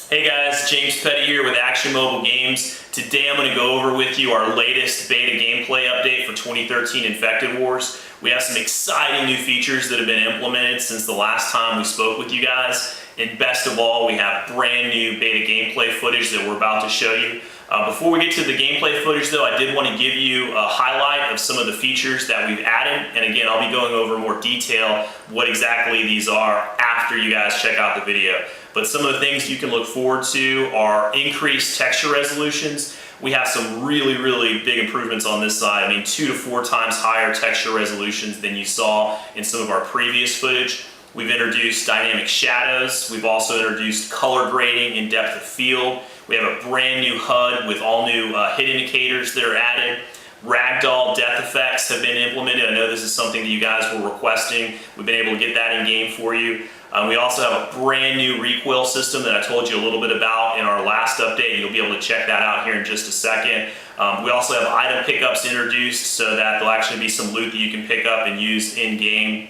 Hey guys, James Petty here with Action Mobile Games. Today I'm going to go over with you our latest beta gameplay update for 2013 Infected Wars. We have some exciting new features that have been implemented since the last time we spoke with you guys. And best of all, we have brand new beta gameplay footage that we're about to show you. Before we get to the gameplay footage though, I did want to give you a highlight of some of the features that we've added. And again, I'll be going over more detail what exactly these are after you guys check out the video. But some of the things you can look forward to are increased texture resolutions. We have some really big improvements on this side. I mean, 2 to 4 times higher texture resolutions than you saw in some of our previous footage. We've introduced dynamic shadows. We've also introduced color grading and depth of field. We have a brand new HUD with all new hit indicators that are added. Ragdoll death effects have been implemented. I know this is something that you guys were requesting. We've been able to get that in game for you. We also have a brand new recoil system that I told you a little bit about in our last update. You'll be able to check that out here in just a second. We also have item pickups introduced so that there'll actually be some loot that you can pick up and use in game.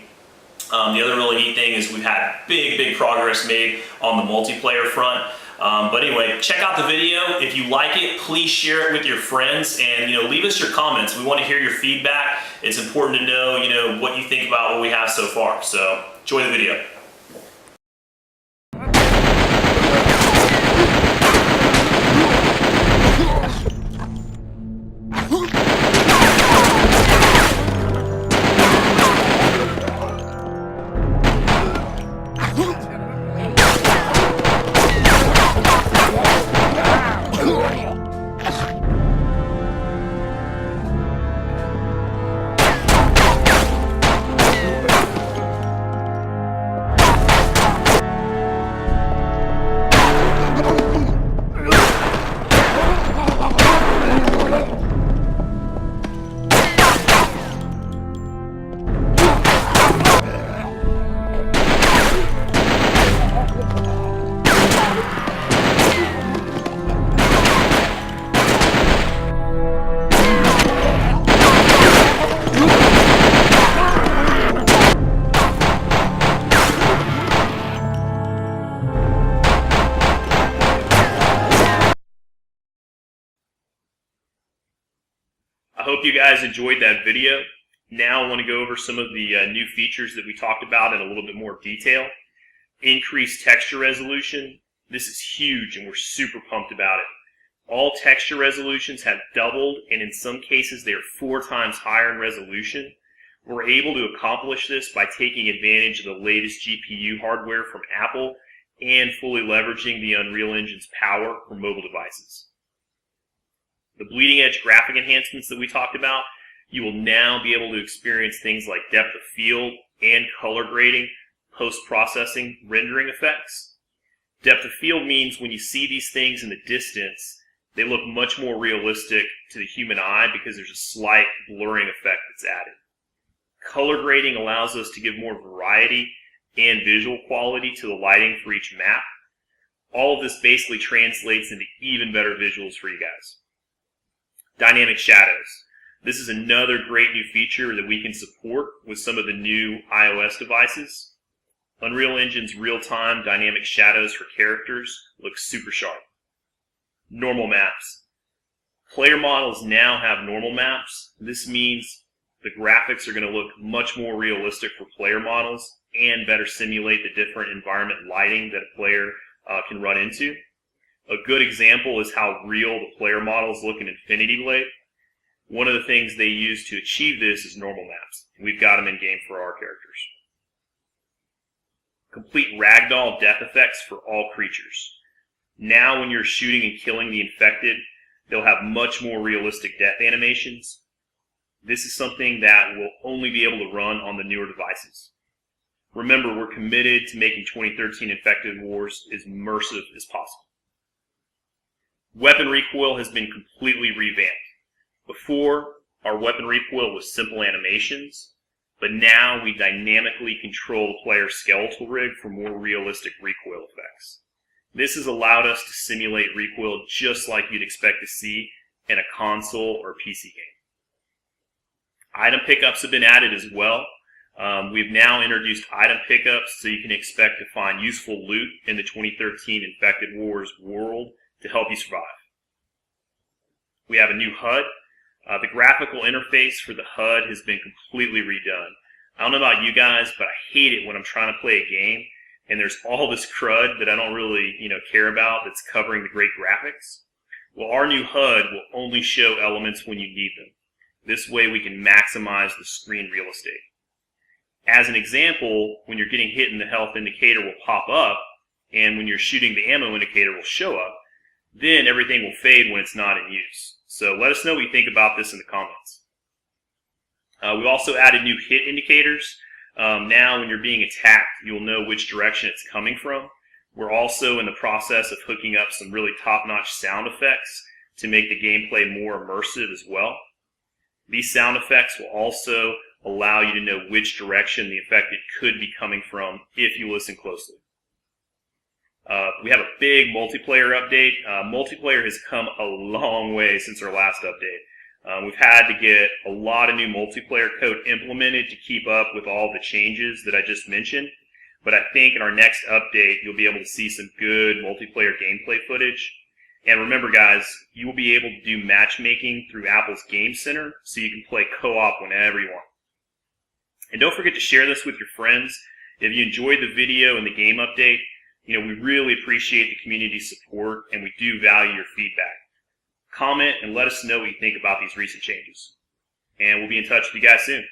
The other really neat thing is we've had big progress made on the multiplayer front. But anyway, check out the video. If you like it, please share it with your friends and leave us your comments. We want to hear your feedback. It's important to know what you think about what we have so far. So enjoy the video. I hope you guys enjoyed that video. Now I want to go over some of the new features that we talked about in a little bit more detail. Increased texture resolution. This is huge and we're super pumped about it. All texture resolutions have doubled and in some cases they are 4 times higher in resolution. We're able to accomplish this by taking advantage of the latest GPU hardware from Apple and fully leveraging the Unreal Engine's power for mobile devices. The bleeding edge graphic enhancements that we talked about, you will now be able to experience things like depth of field and color grading, post-processing rendering effects. Depth of field means when you see these things in the distance, they look much more realistic to the human eye because there's a slight blurring effect that's added. Color grading allows us to give more variety and visual quality to the lighting for each map. All of this basically translates into even better visuals for you guys. Dynamic shadows. This is another great new feature that we can support with some of the new iOS devices. Unreal Engine's real-time dynamic shadows for characters look super sharp. Normal maps. Player models now have normal maps. This means the graphics are going to look much more realistic for player models and better simulate the different environment lighting that a player can run into. A good example is how real the player models look in Infinity Blade. One of the things they use to achieve this is normal maps. We've got them in game for our characters. Complete ragdoll death effects for all creatures. Now when you're shooting and killing the infected, they'll have much more realistic death animations. This is something that will only be able to run on the newer devices. Remember, we're committed to making 2013 Infected Wars as immersive as possible. Weapon recoil has been completely revamped. Before, our weapon recoil was simple animations, but now we dynamically control the player's skeletal rig for more realistic recoil effects. This has allowed us to simulate recoil just like you'd expect to see in a console or PC game. Item pickups have been added as well. We've now introduced item pickups, so you can expect to find useful loot in the 2013 Infected Wars world to help you survive. We have a new HUD. The graphical interface for the HUD has been completely redone. I don't know about you guys, but I hate it when I'm trying to play a game and there's all this crud that I don't really, care about that's covering the great graphics. Well, our new HUD will only show elements when you need them. This way we can maximize the screen real estate. As an example, when you're getting hit and the health indicator will pop up, and when you're shooting the ammo indicator will show up, then everything will fade when it's not in use. So let us know what you think about this in the comments. We've also added new hit indicators. Now when you're being attacked, you'll know which direction it's coming from. We're also in the process of hooking up some really top-notch sound effects to make the gameplay more immersive as well. These sound effects will also allow you to know which direction the infected could be coming from if you listen closely. We have a big multiplayer update. Multiplayer has come a long way since our last update. We've had to get a lot of new multiplayer code implemented to keep up with all the changes that I just mentioned. But I think in our next update, you'll be able to see some good multiplayer gameplay footage. And remember, guys, you will be able to do matchmaking through Apple's Game Center, so you can play co-op whenever you want. And don't forget to share this with your friends. If you enjoyed the video and the game update, we really appreciate the community's support, and we do value your feedback. Comment and let us know what you think about these recent changes. And we'll be in touch with you guys soon.